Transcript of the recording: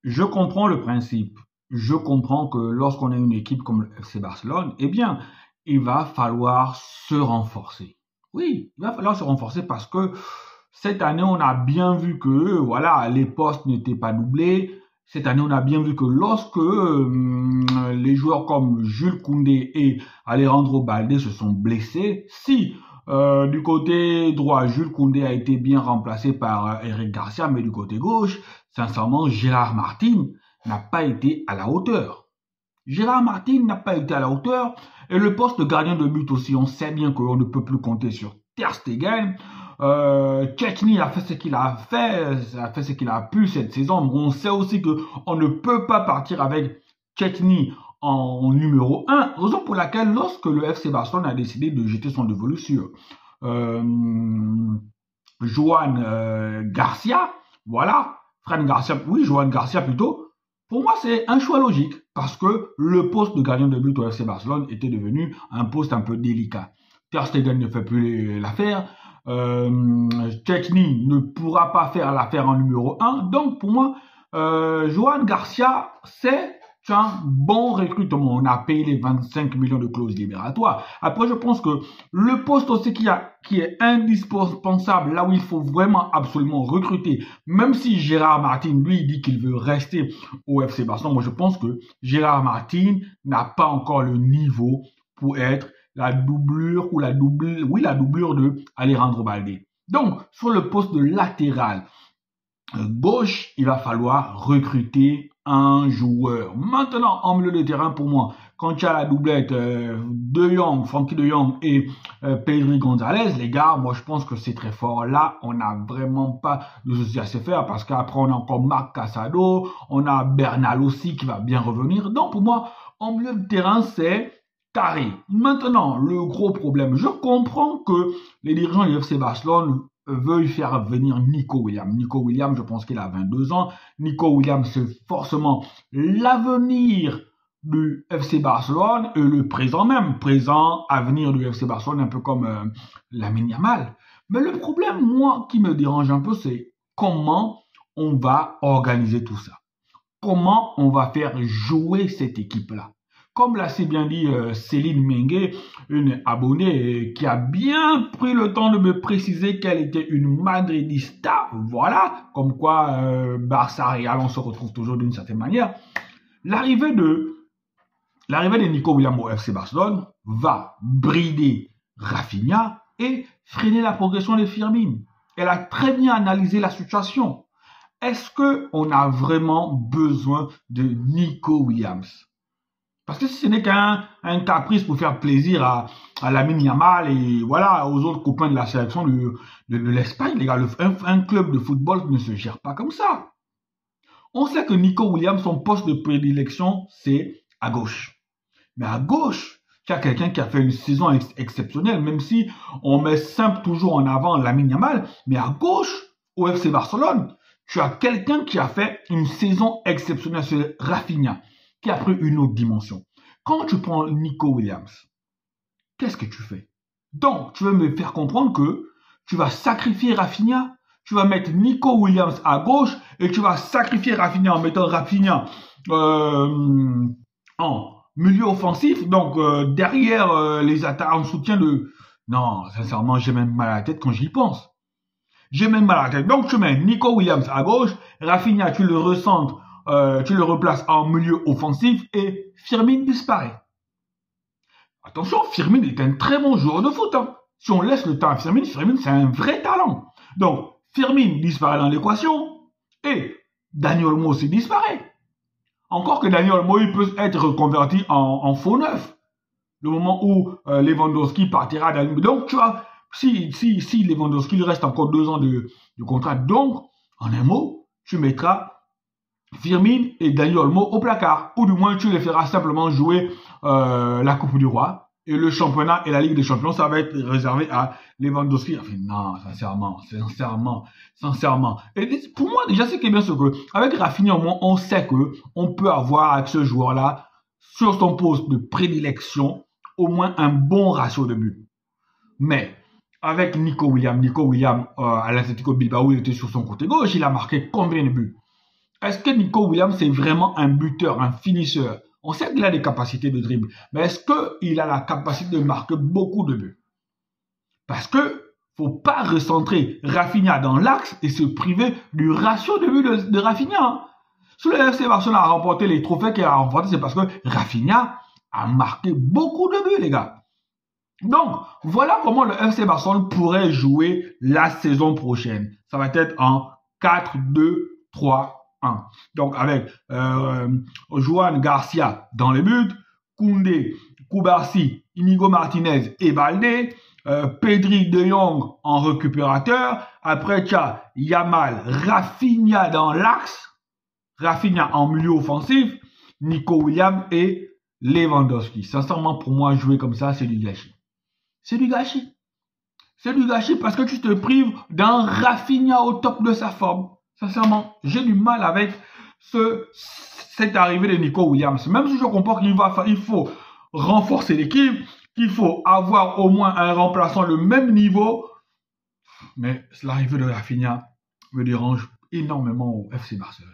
Je comprends le principe. Je comprends que lorsqu'on a une équipe comme le FC Barcelone, eh bien, il va falloir se renforcer. Oui, il va falloir se renforcer parce que cette année, on a bien vu que, voilà, les postes n'étaient pas doublés. Cette année, on a bien vu que lorsque les joueurs comme Jules Koundé et Alejandro Balde se sont blessés, si du côté droit, Jules Koundé a été bien remplacé par Eric Garcia, mais du côté gauche, sincèrement, Gérard Martin n'a pas été à la hauteur. Gérard Martin n'a pas été à la hauteur. Et le poste de gardien de but aussi, on sait bien qu'on ne peut plus compter sur Ter Stegen. Szczęsny a fait ce qu'il a fait ce qu'il a pu cette saison. On sait aussi que on ne peut pas partir avec Szczęsny en numéro 1, raison pour laquelle lorsque le FC Barcelone a décidé de jeter son dévolu sur Joan Garcia, voilà, Fran Garcia, oui, Joan Garcia plutôt, pour moi c'est un choix logique, parce que le poste de gardien de but au FC Barcelone était devenu un poste un peu délicat. Ter Stegen ne fait plus l'affaire, Szczęsny ne pourra pas faire l'affaire en numéro 1, donc pour moi, Joan Garcia, c'est un bon recrutement. On a payé les 25 millions de clauses libératoires. Après, je pense que le poste aussi qui est indispensable, là où il faut vraiment absolument recruter, même si Gérard Martin, lui, dit qu'il veut rester au FC Barcelone, moi je pense que Gérard Martin n'a pas encore le niveau pour être la doublure ou la doublure de Alejandro Balde. Donc, sur le poste de latéral gauche, il va falloir recruter un joueur. Maintenant, en milieu de terrain, pour moi, quand tu as la doublette De Jong, Frankie De Jong et Pedri Gonzalez, les gars, moi je pense que c'est très fort. Là, on n'a vraiment pas de soucis à se faire parce qu'après, on a encore Marc Casado, on a Bernal aussi qui va bien revenir. Donc, pour moi, en milieu de terrain, c'est carré. Maintenant, le gros problème, je comprends que les dirigeants du FC Barcelone veuille faire venir Nico Williams. Nico Williams, je pense qu'il a 22 ans. Nico Williams, c'est forcément l'avenir du FC Barcelone et le présent même, présent, avenir du FC Barcelone, un peu comme Lamine Yamal. Mais le problème, moi, qui me dérange un peu, c'est comment on va organiser tout ça. Comment on va faire jouer cette équipe-là. Comme l'a si bien dit Céline Mengue, une abonnée qui a bien pris le temps de me préciser qu'elle était une madridista, voilà, comme quoi Barça Real, on se retrouve toujours d'une certaine manière. L'arrivée de Nico Williams au FC Barcelone va brider Rafinha et freiner la progression de Firmin. Elle a très bien analysé la situation. Est-ce qu'on a vraiment besoin de Nico Williams? Parce que si ce n'est qu'un caprice pour faire plaisir à Lamine Yamal et voilà, aux autres copains de la sélection de l'Espagne, les gars, un club de football ne se gère pas comme ça. On sait que Nico Williams, son poste de prédilection, c'est à gauche. Mais à gauche, tu as quelqu'un qui a fait une saison exceptionnelle, même si on met simple toujours en avant Lamine Yamal, mais à gauche, au FC Barcelone, tu as quelqu'un qui a fait une saison exceptionnelle, c'est Rafinha, qui a pris une autre dimension. Quand tu prends Nico Williams, qu'est-ce que tu fais? Donc, tu veux me faire comprendre que tu vas sacrifier Rafinha, tu vas mettre Nico Williams à gauche et tu vas sacrifier Rafinha en mettant Rafinha en milieu offensif, donc derrière les attaques en soutien de... Non, sincèrement, j'ai même mal à la tête quand j'y pense. J'ai même mal à la tête. Donc, tu mets Nico Williams à gauche, Rafinha, tu le recentres, tu le replaces en milieu offensif et Firmin disparaît. Attention, Firmin est un très bon joueur de foot. Hein. Si on laisse le temps à Firmin, c'est un vrai talent. Donc, Firmin disparaît dans l'équation et Dani Olmo aussi disparaît. Encore que Dani Olmo, il peut être reconverti en faux neuf. Le moment où Lewandowski partira dans... Donc, tu vois, si Lewandowski il reste encore 2 ans de contrat, donc, en un mot, tu mettras Firmin et Dani Olmo au placard. Ou du moins, tu les feras simplement jouer la Coupe du Roi. Et le championnat et la Ligue des Champions, ça va être réservé à Lewandowski. Enfin, non, sincèrement. Et pour moi, déjà, c'est bien ce que, avec Rafinha, au moins, on sait que on peut avoir avec ce joueur-là, sur son poste de prédilection, au moins un bon ratio de buts. Mais, avec Nico Williams, à l'Atlético Bilbao, il était sur son côté gauche, il a marqué combien de buts? Est-ce que Nico Williams c'est vraiment un buteur, un finisseur? On sait qu'il a des capacités de dribble, mais est-ce qu'il a la capacité de marquer beaucoup de buts? Parce que faut pas recentrer Rafinha dans l'axe et se priver du ratio de buts de Rafinha. Hein. Si le FC Barcelone a remporté les trophées qu'il a remportés, c'est parce que Rafinha a marqué beaucoup de buts, les gars. Donc, voilà comment le FC Barcelone pourrait jouer la saison prochaine. Ça va être en 4-2-3-1. Donc, avec Joan Garcia dans les buts, Koundé, Koubarsi, Inigo Martinez et Baldé, Pedri de Jong en récupérateur. Après, tu as Yamal, Rafinha dans l'axe, Rafinha en milieu offensif, Nico Williams et Lewandowski. Sincèrement, pour moi, jouer comme ça, c'est du gâchis. C'est du gâchis. C'est du gâchis parce que tu te prives d'un Rafinha au top de sa forme. Sincèrement, j'ai du mal avec cette arrivée de Nico Williams. Même si je comprends qu'il faut renforcer l'équipe, qu'il faut avoir au moins un remplaçant le même niveau. Mais l'arrivée de Rafinha me dérange énormément au FC Barcelone.